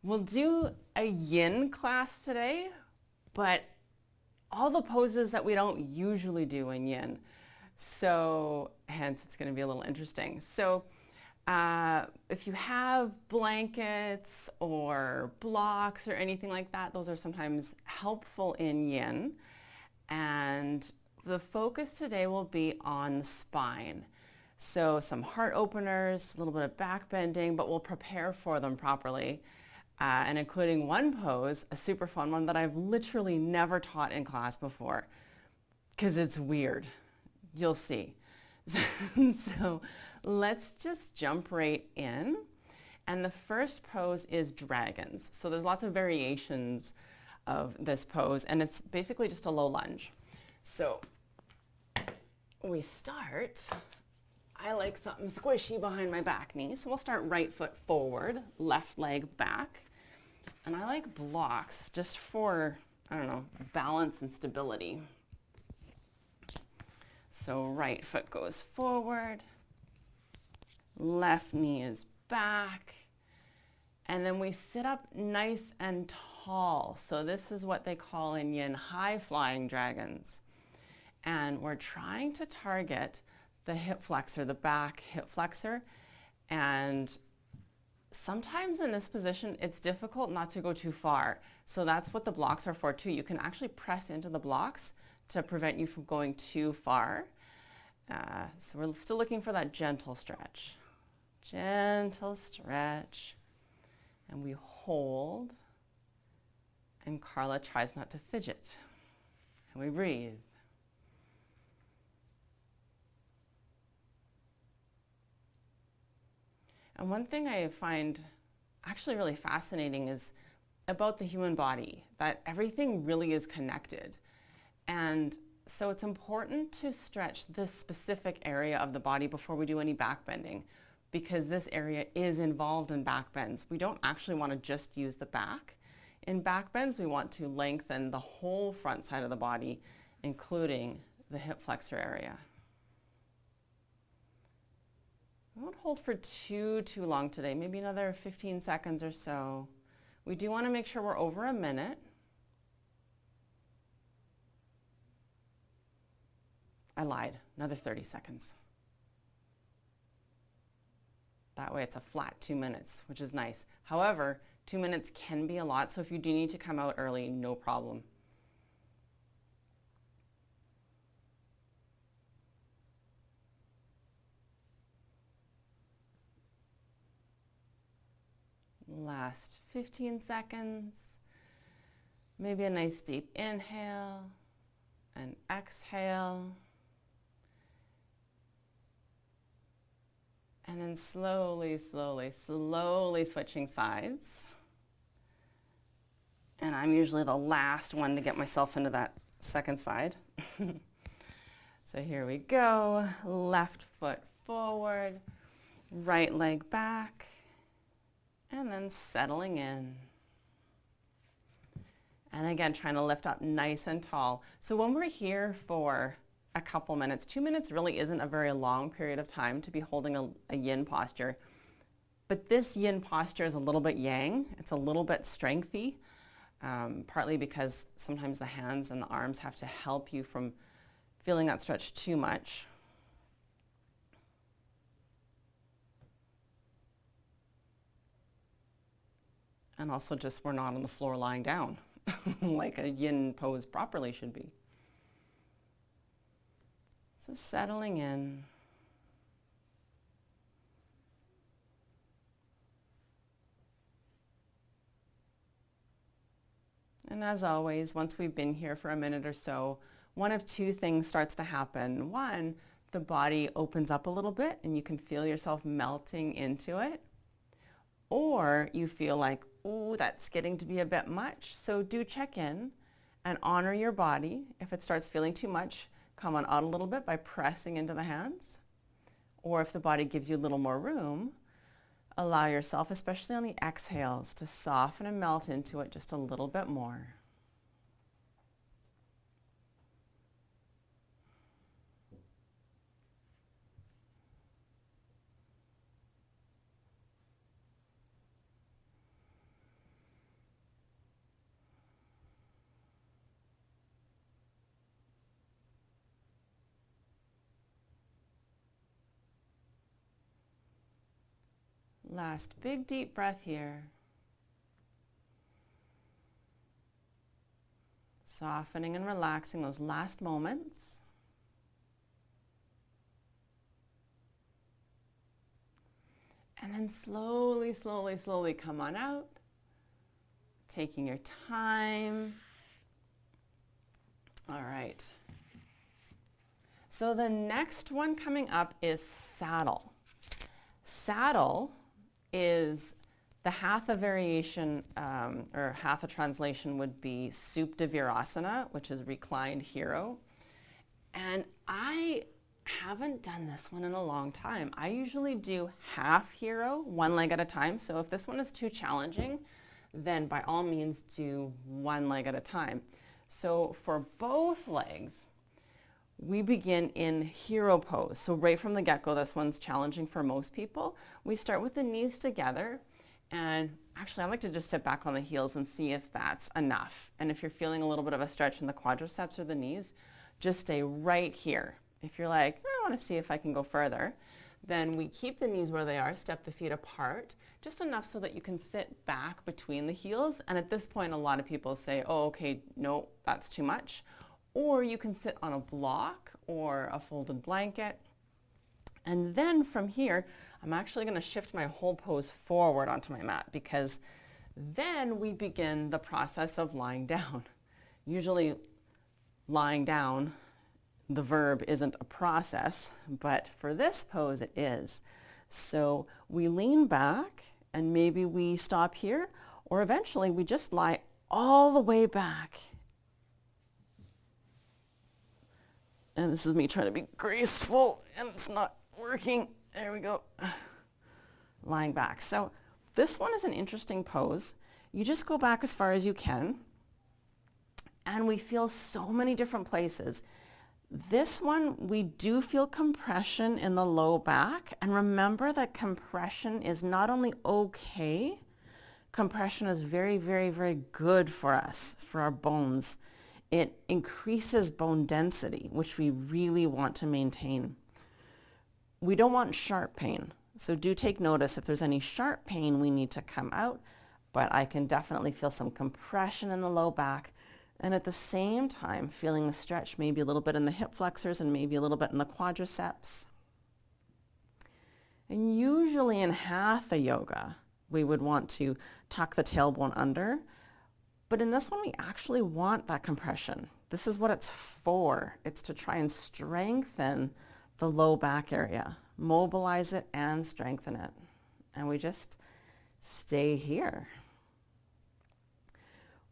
We'll do a yin class today, but all the poses that we don't usually do in yin. So hence it's going to be a little interesting. So if you have blankets or blocks or anything like that, those are sometimes helpful in yin. And the focus today will be on the spine. So some heart openers, a little bit of back bending, but we'll prepare for them properly. And including one pose, a super fun one that I've literally never taught in class before, because it's weird. You'll see. So let's just jump right in. And the first pose is dragons. So there's lots of variations of this pose, and it's basically just a low lunge. So we start, I like something squishy behind my back knee, so we'll start right foot forward, left leg back. And I like blocks just for, I don't know, balance and stability. So right foot goes forward, left knee is back, and then we sit up nice and tall. So this is what they call in yin high flying dragons. And we're trying to target the hip flexor, the back hip flexor. And sometimes in this position, it's difficult not to go too far. So that's what the blocks are for too. You can actually press into the blocks to prevent you from going too far. So we're still looking for that gentle stretch. Gentle stretch. And we hold. And Carla tries not to fidget. And we breathe. And one thing I find actually really fascinating is about the human body, that everything really is connected. And so it's important to stretch this specific area of the body before we do any back bending, because this area is involved in back bends. We don't actually want to just use the back. In back bends, we want to lengthen the whole front side of the body, including the hip flexor area. I won't hold for too long today, maybe another 15 seconds or so. We do want to make sure we're over a minute. I lied, another 30 seconds. That way it's a flat 2 minutes, which is nice. However, 2 minutes can be a lot, so if you do need to come out early, no problem. Last 15 seconds. Maybe a nice deep inhale and exhale. And then slowly switching sides. And I'm usually the last one to get myself into that second side. So here we go. Left foot forward, right leg back. And then settling in. And again, trying to lift up nice and tall. So when we're here for a couple minutes, 2 minutes really isn't a very long period of time to be holding a yin posture. But this yin posture is a little bit yang. It's a little bit strengthy, partly because sometimes the hands and the arms have to help you from feeling that stretch too much. And also just we're not on the floor lying down like a yin pose properly should be. So settling in. And as always, once we've been here for a minute or so, one of two things starts to happen. One, the body opens up a little bit and you can feel yourself melting into it. Or you feel like, ooh, that's getting to be a bit much. So do check in and honor your body. If it starts feeling too much, come on out a little bit by pressing into the hands. Or if the body gives you a little more room, allow yourself, especially on the exhales, to soften and melt into it just a little bit more. Last big deep breath here. Softening and relaxing those last moments. And then slowly, slowly, slowly come on out. Taking your time. All right. So the next one coming up is saddle. Saddle is the hatha variation, or hatha translation would be Supta Virasana, which is reclined hero. And I haven't done this one in a long time. I usually do half hero, one leg at a time. So if this one is too challenging, then by all means do one leg at a time. So for both legs, we begin in hero pose. So right from the get-go, this one's challenging for most people. We start with the knees together. And actually, I like to just sit back on the heels and see if that's enough. And if you're feeling a little bit of a stretch in the quadriceps or the knees, just stay right here. If you're like, I want to see if I can go further, then we keep the knees where they are, step the feet apart, just enough so that you can sit back between the heels. And at this point, a lot of people say, oh, okay, no, that's too much. Or you can sit on a block or a folded blanket. And then from here, I'm actually going to shift my whole pose forward onto my mat, because then we begin the process of lying down. Usually lying down, the verb isn't a process, but for this pose it is. So we lean back and maybe we stop here, or eventually we just lie all the way back. And this is me trying to be graceful and it's not working. There we go. Lying back. So this one is an interesting pose. You just go back as far as you can. And we feel so many different places. This one, we do feel compression in the low back. And remember that compression is not only okay, compression is very, very, very good for us, for our bones. It increases bone density, which we really want to maintain. We don't want sharp pain. So do take notice if there's any sharp pain, we need to come out, but I can definitely feel some compression in the low back. And at the same time, feeling the stretch, maybe a little bit in the hip flexors and maybe a little bit in the quadriceps. And usually in hatha yoga, we would want to tuck the tailbone under. But in this one, we actually want that compression. This is what it's for. It's to try and strengthen the low back area, mobilize it and strengthen it. And we just stay here.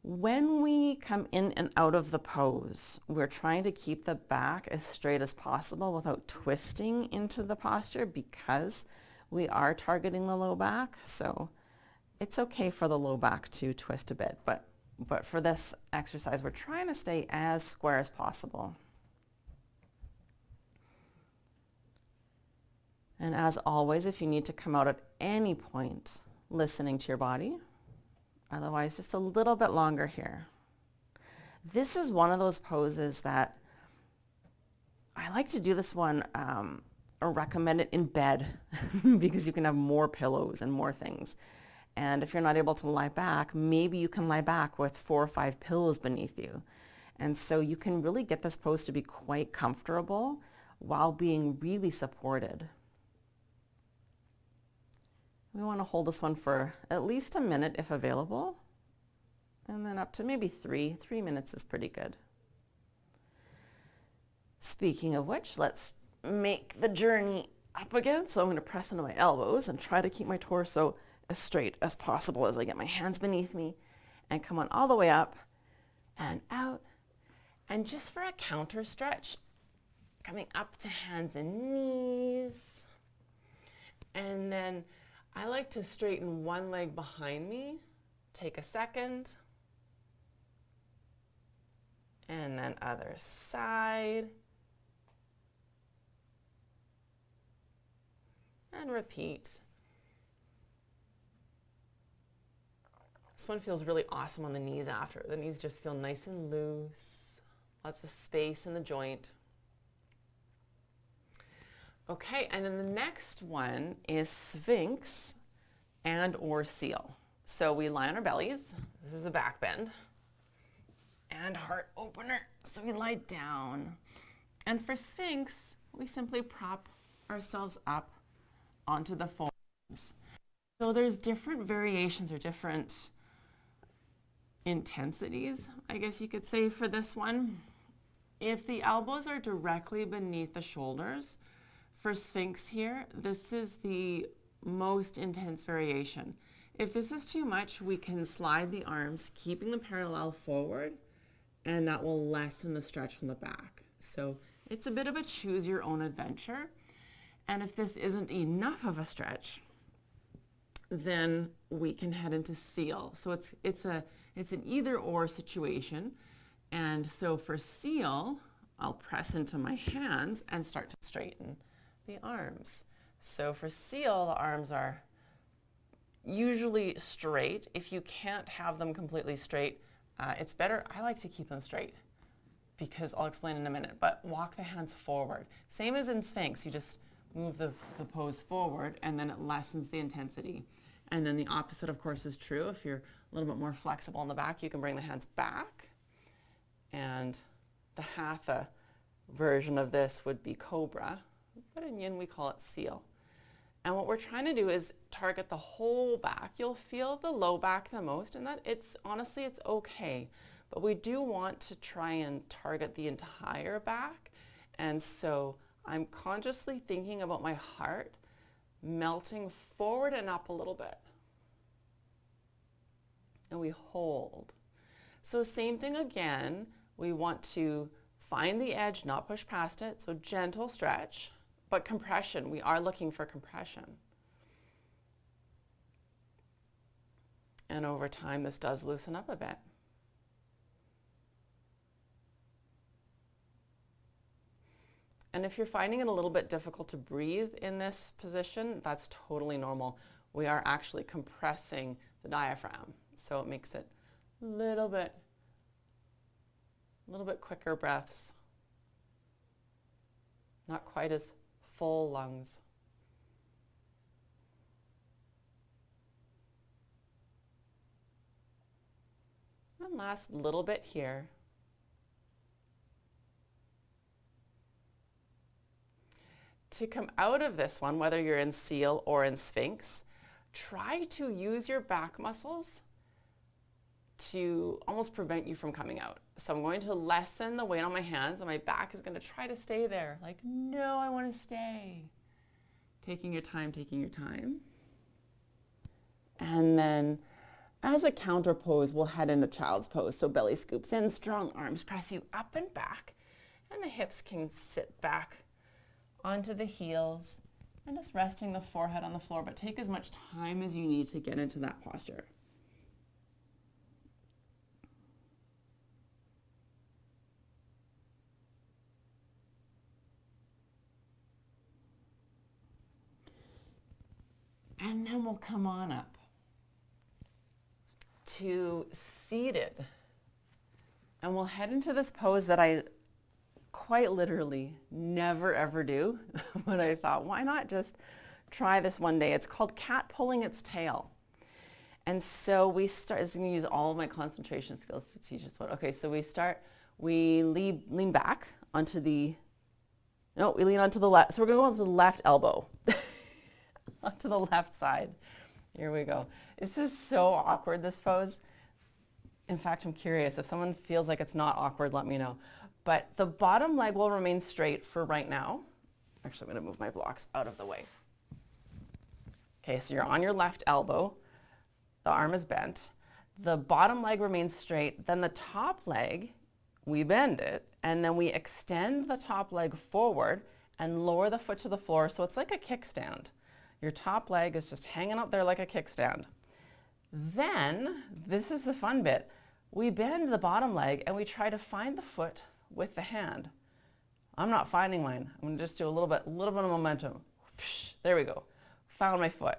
When we come in and out of the pose, we're trying to keep the back as straight as possible without twisting into the posture, because we are targeting the low back. So it's okay for the low back to twist a bit, but for this exercise, we're trying to stay as square as possible. And as always, if you need to come out at any point, listening to your body. Otherwise, just a little bit longer here. This is one of those poses that I like to do this one or recommend it in bed because you can have more pillows and more things. And if you're not able to lie back, maybe you can lie back with 4 or 5 pillows beneath you. And so you can really get this pose to be quite comfortable while being really supported. We want to hold this one for at least a minute if available, and then up to maybe 3. 3 minutes is pretty good. Speaking of which, let's make the journey up again. So I'm going to press into my elbows and try to keep my torso as straight as possible as I get my hands beneath me, and come on all the way up and out. And just for a counter stretch, coming up to hands and knees. And then I like to straighten one leg behind me. Take a second. And then other side. And repeat. This one feels really awesome on the knees after. The knees just feel nice and loose. Lots of space in the joint. Okay, and then the next one is Sphinx. and or seal. So we lie on our bellies. This is a back bend. And heart opener. So we lie down. And for Sphinx, we simply prop ourselves up onto the forearms. So there's different variations or different intensities, I guess you could say, for this one. If the elbows are directly beneath the shoulders, for Sphinx here, this is the most intense variation. If this is too much, we can slide the arms, keeping them parallel forward, and that will lessen the stretch on the back. So it's a bit of a choose your own adventure. And if this isn't enough of a stretch, then we can head into seal. So it's an either or situation. And so for seal, I'll press into my hands and start to straighten the arms. So for seal, the arms are usually straight. If you can't have them completely straight, it's better, I like to keep them straight because I'll explain in a minute, but walk the hands forward. Same as in Sphinx, you just move the pose forward and then it lessens the intensity. And then the opposite, of course, is true. If you're a little bit more flexible in the back, you can bring the hands back. And the hatha version of this would be cobra, but in yin we call it seal. And what we're trying to do is target the whole back. You'll feel the low back the most, and that honestly it's okay. But we do want to try and target the entire back. And so I'm consciously thinking about my heart melting forward and up a little bit. And we hold. So same thing again, we want to find the edge, not push past it. So gentle stretch, but compression. We are looking for compression. And over time, this does loosen up a bit. And if you're finding it a little bit difficult to breathe in this position, that's totally normal. We are actually compressing the diaphragm. So it makes it a little bit quicker breaths. Not quite as full lungs. And last little bit here. To come out of this one, whether you're in seal or in Sphinx, try to use your back muscles to almost prevent you from coming out. So I'm going to lessen the weight on my hands and my back is going to try to stay there. Like, no, I want to stay. Taking your time, taking your time. And then as a counter pose, we'll head into child's pose. So belly scoops in, strong arms press you up and back, and the hips can sit back onto the heels and just resting the forehead on the floor, but take as much time as you need to get into that posture. And then we'll come on up to seated. And we'll head into this pose that I quite literally never ever do, but I thought, why not just try this one day? It's called cat pulling its tail. And so we start, I'm going to use all of my concentration skills to teach us what. Okay, so we lean back onto we lean onto the left. So we're going to go onto the left elbow, onto the left side. Here we go. This is so awkward, this pose. In fact, I'm curious. If someone feels like it's not awkward, let me know. But the bottom leg will remain straight for right now. Actually, I'm going to move my blocks out of the way. Okay, so you're on your left elbow. The arm is bent. The bottom leg remains straight. Then the top leg, we bend it, and then we extend the top leg forward and lower the foot to the floor. So it's like a kickstand. Your top leg is just hanging up there like a kickstand. Then, this is the fun bit. We bend the bottom leg and we try to find the foot with the hand. I'm not finding mine. I'm going to just do a little bit of momentum. There we go. Found my foot.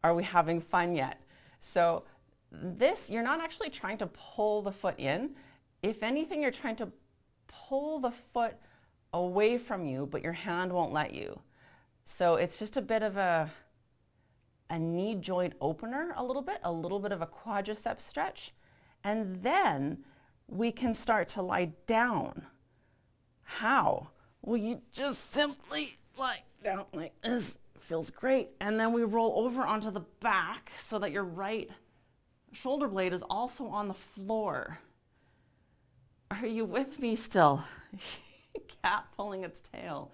Are we having fun yet? So this, you're not actually trying to pull the foot in. If anything, you're trying to pull the foot away from you, but your hand won't let you. So it's just a bit of a a knee joint opener a little bit of a quadricep stretch, and then we can start to lie down. How? Well, you just simply lie down like this. Feels great. And then we roll over onto the back so that your right shoulder blade is also on the floor. Are you with me still? Cat pulling its tail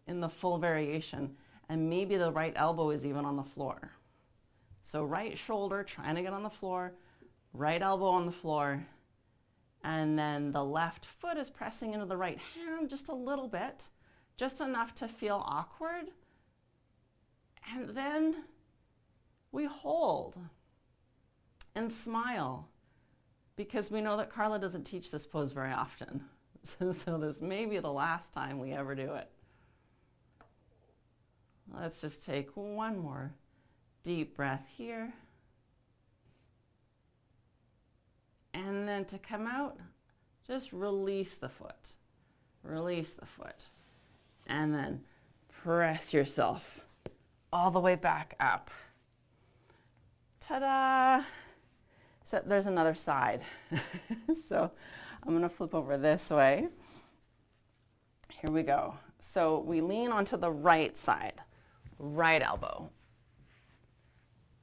in the full variation. And maybe the right elbow is even on the floor. So right shoulder trying to get on the floor, right elbow on the floor, and then the left foot is pressing into the right hand just a little bit, just enough to feel awkward. And then we hold and smile, because we know that Carla doesn't teach this pose very often. So this may be the last time we ever do it. Let's just take one more deep breath here. And then to come out, just release the foot. Release the foot. And then press yourself all the way back up. Ta-da! So there's another side. So I'm going to flip over this way. Here we go. So we lean onto the right side, right elbow.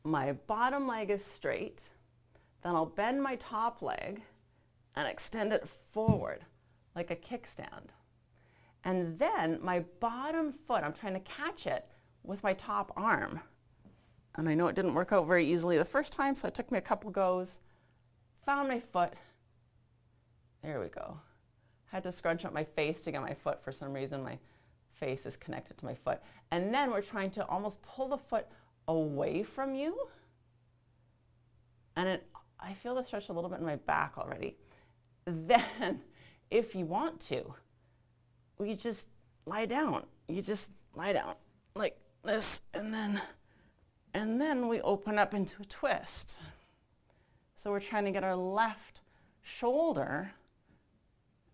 My bottom leg is straight. Then I'll bend my top leg and extend it forward like a kickstand. And then my bottom foot, I'm trying to catch it with my top arm. And I know it didn't work out very easily the first time, so it took me a couple goes. Found my foot. There we go. Had to scrunch up my face to get my foot. For some reason, my face is connected to my foot. And then we're trying to almost pull the foot away from you. And I feel the stretch a little bit in my back already. Then, if you want to, we just lie down. You just lie down like this, and then we open up into a twist. So we're trying to get our left shoulder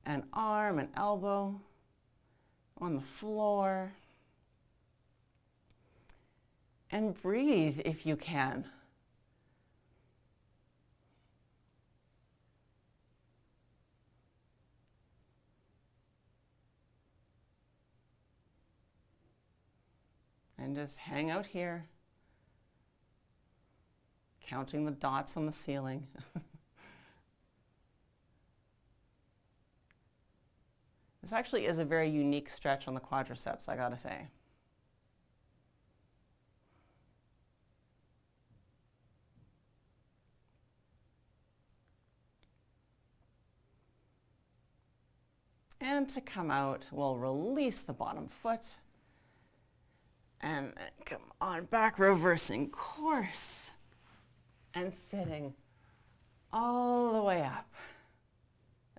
and arm and elbow on the floor. And breathe if you can. And just hang out here, counting the dots on the ceiling. This actually is a very unique stretch on the quadriceps, I gotta say. And to come out, we'll release the bottom foot. And then come on back, reversing course. And sitting all the way up.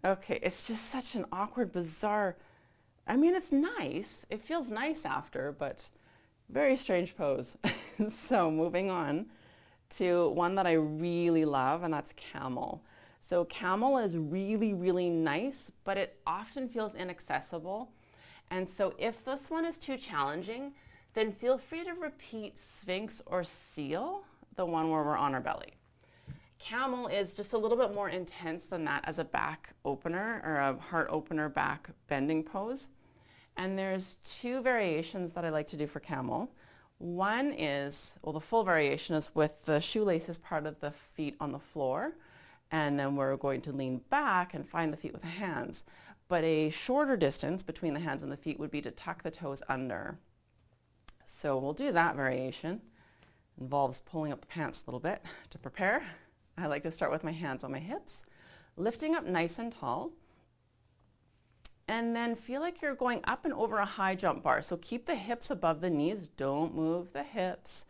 Okay, it's just such an awkward, bizarre, I mean, it's nice. It feels nice after, but very strange pose. So moving on to one that I really love, and that's camel. So camel is really, really nice, but it often feels inaccessible. And so if this one is too challenging, then feel free to repeat Sphinx or Seal, the one where we're on our belly. Camel is just a little bit more intense than that as a back opener or a heart opener back bending pose. And there's two variations that I like to do for camel. One is, well, the full variation is with the shoelaces part of the feet on the floor. And then we're going to lean back and find the feet with the hands. But a shorter distance between the hands and the feet would be to tuck the toes under. So we'll do that variation. Involves pulling up the pants a little bit to prepare. I like to start with my hands on my hips, lifting up nice and tall. And then feel like you're going up and over a high jump bar. So keep the hips above the knees. Don't move the hips.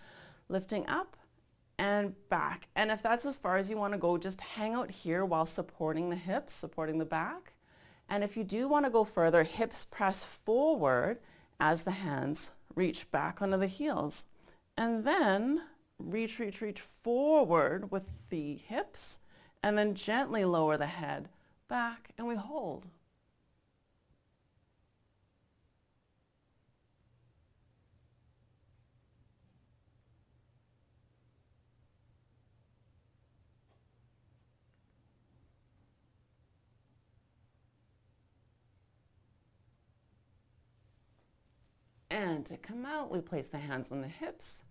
Lifting up and back. And if that's as far as you want to go, just hang out here while supporting the hips, supporting the back. And if you do want to go further, hips press forward as the hands reach back onto the heels. And then reach forward with the hips, and then gently lower the head back, and we hold. And to come out, we place the hands on the hips,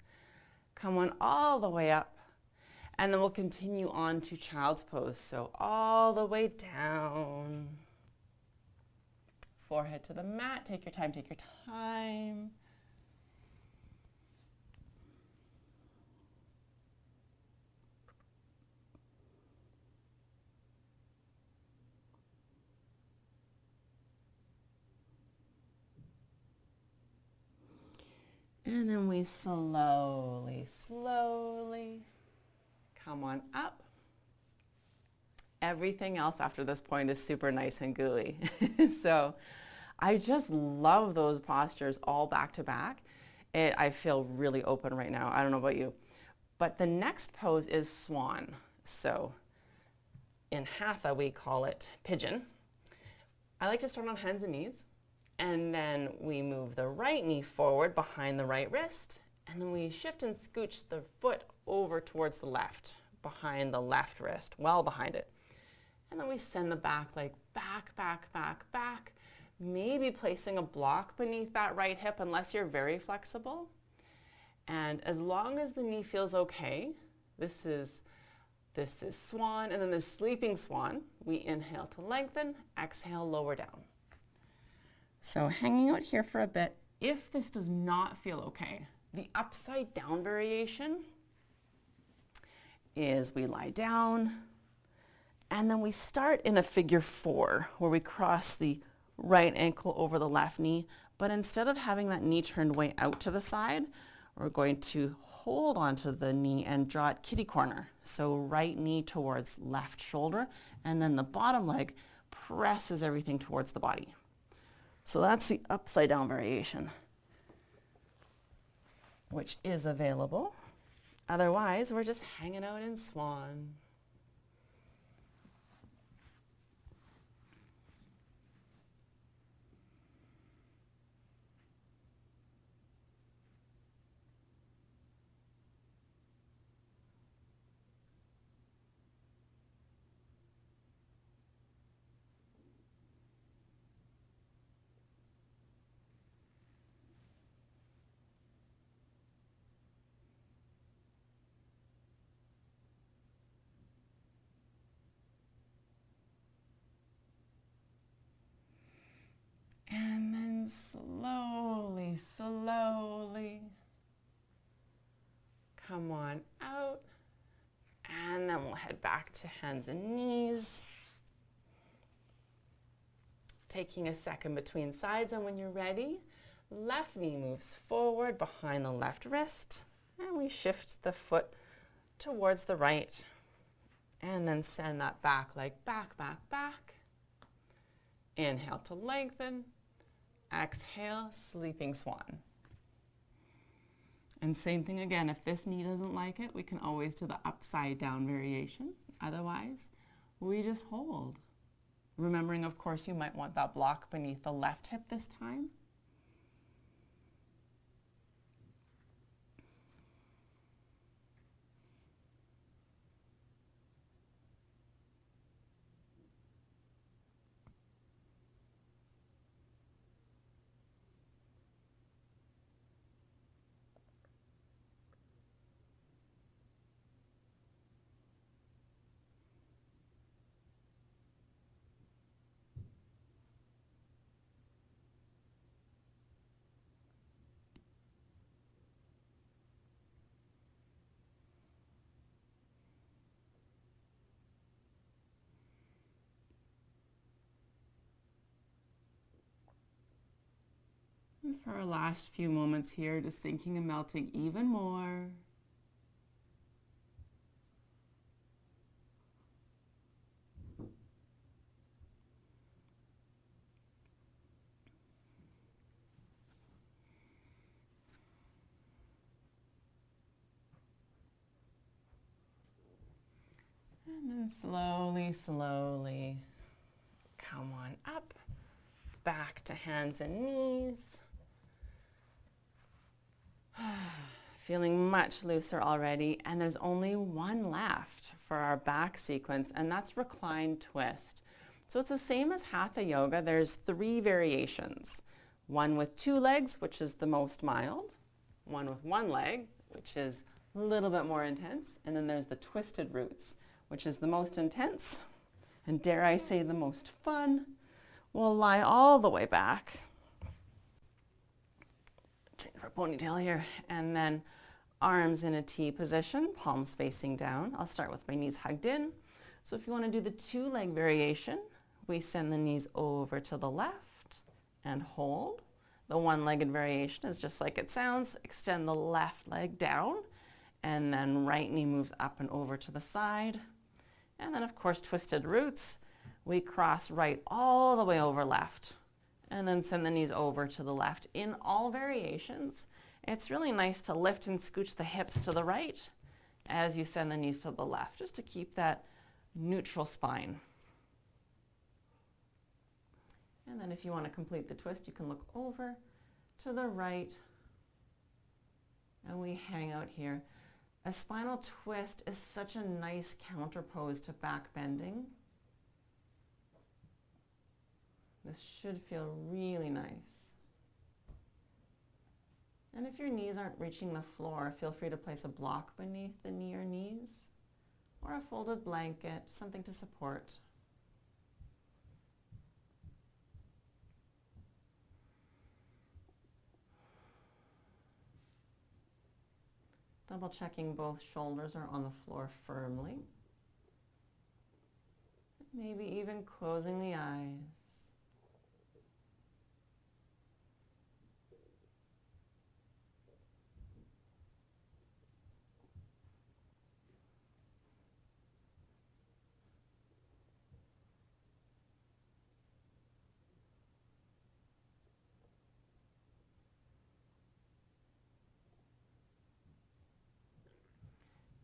come on all the way up, and then we'll continue on to child's pose. So all the way down, forehead to the mat. Take your time, take your time. And then we slowly, slowly come on up. Everything else after this point is super nice and gooey. So I just love those postures all back to back. I feel really open right now. I don't know about you. But the next pose is swan. So in Hatha, we call it pigeon. I like to start on hands and knees. And then we move the right knee forward behind the right wrist. And then we shift and scooch the foot over towards the left, behind the left wrist, well behind it. And then we send the back leg back, back, back, back, maybe placing a block beneath that right hip unless you're very flexible. And as long as the knee feels okay, this is swan, and then there's sleeping swan. We inhale to lengthen, exhale, lower down. So hanging out here for a bit. If this does not feel okay, the upside down variation is we lie down, and then we start in a figure 4 where we cross the right ankle over the left knee, but instead of having that knee turned way out to the side, we're going to hold onto the knee and draw it kitty corner. So right knee towards left shoulder, and then the bottom leg presses everything towards the body. So that's the upside down variation, which is available. Otherwise, we're just hanging out in swan. And then slowly, slowly come on out. And then we'll head back to hands and knees. Taking a second between sides, and when you're ready, left knee moves forward behind the left wrist, and we shift the foot towards the right. And then send that back leg back, back, back. Inhale to lengthen. Exhale, sleeping swan. And same thing again, if this knee doesn't like it, we can always do the upside down variation. Otherwise, we just hold. Remembering, of course, you might want that block beneath the left hip this time. And for our last few moments here, just sinking and melting even more. And then slowly, slowly come on up, back to hands and knees. Feeling much looser already, and there's only one left for our back sequence, and that's reclined twist. So it's the same as Hatha Yoga. There's 3 variations. One with two legs, which is the most mild. One with one leg, which is a little bit more intense. And then there's the twisted roots, which is the most intense, and dare I say the most fun. We'll lie all the way back. Change our ponytail here. And then arms in a T position, palms facing down. I'll start with my knees hugged in. So if you want to do the two-leg variation, we send the knees over to the left and hold. The one-legged variation is just like it sounds. Extend the left leg down, and then right knee moves up and over to the side. And then, of course, twisted roots. We cross right all the way over left, and then send the knees over to the left. In all variations, it's really nice to lift and scooch the hips to the right as you send the knees to the left, just to keep that neutral spine. And then if you want to complete the twist, you can look over to the right, and we hang out here. A spinal twist is such a nice counterpose to back bending. This should feel really nice. And if your knees aren't reaching the floor, feel free to place a block beneath the knee or knees, or a folded blanket, something to support. Double checking both shoulders are on the floor firmly. Maybe even closing the eyes.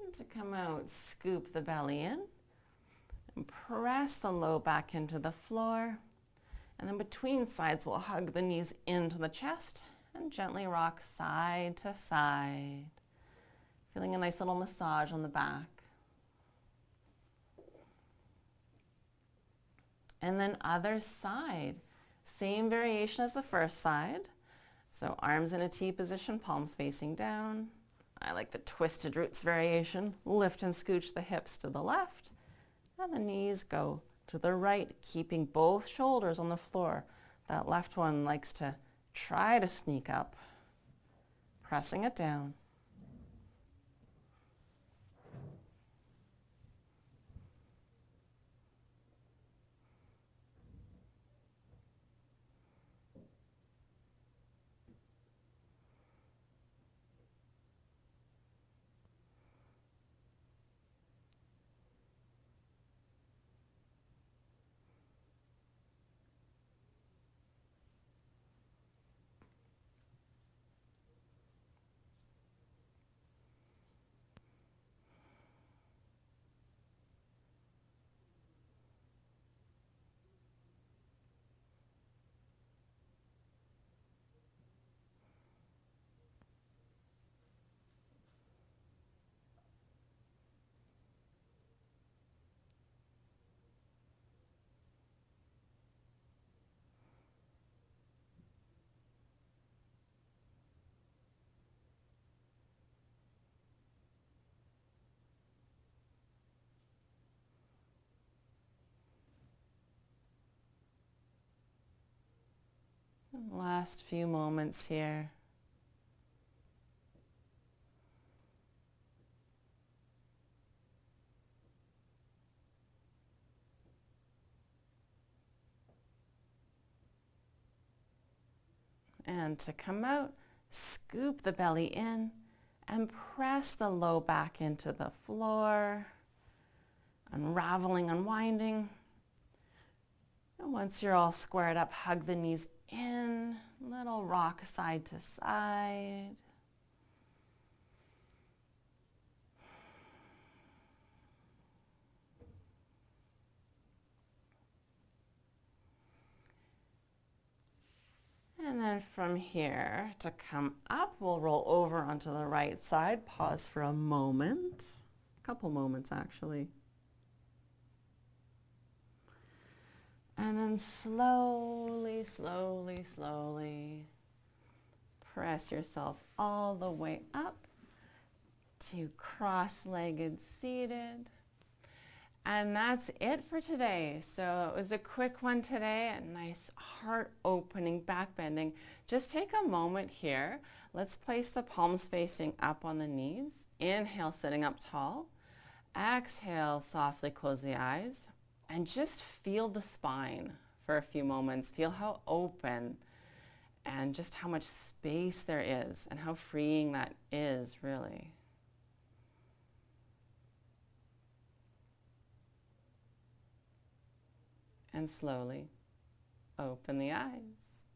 And to come out, scoop the belly in and press the low back into the floor. And then between sides, we'll hug the knees into the chest and gently rock side to side. Feeling a nice little massage on the back. And then other side. Same variation as the first side. So arms in a T position, palms facing down. I like the twisted roots variation. Lift and scooch the hips to the left, and the knees go to the right, keeping both shoulders on the floor. That left one likes to try to sneak up, pressing it down. Last few moments here. And to come out, scoop the belly in and press the low back into the floor, unraveling, unwinding. And once you're all squared up, hug the knees in, little rock side to side. And then from here, to come up, we'll roll over onto the right side. Pause for a moment, a couple moments actually. And then slowly, slowly, slowly press yourself all the way up to cross-legged seated. And that's it for today. So it was a quick one today, a nice heart-opening back bending. Just take a moment here. Let's place the palms facing up on the knees. Inhale, sitting up tall. Exhale, softly close the eyes. And just feel the spine for a few moments. Feel how open and just how much space there is and how freeing that is, really. And slowly open the eyes.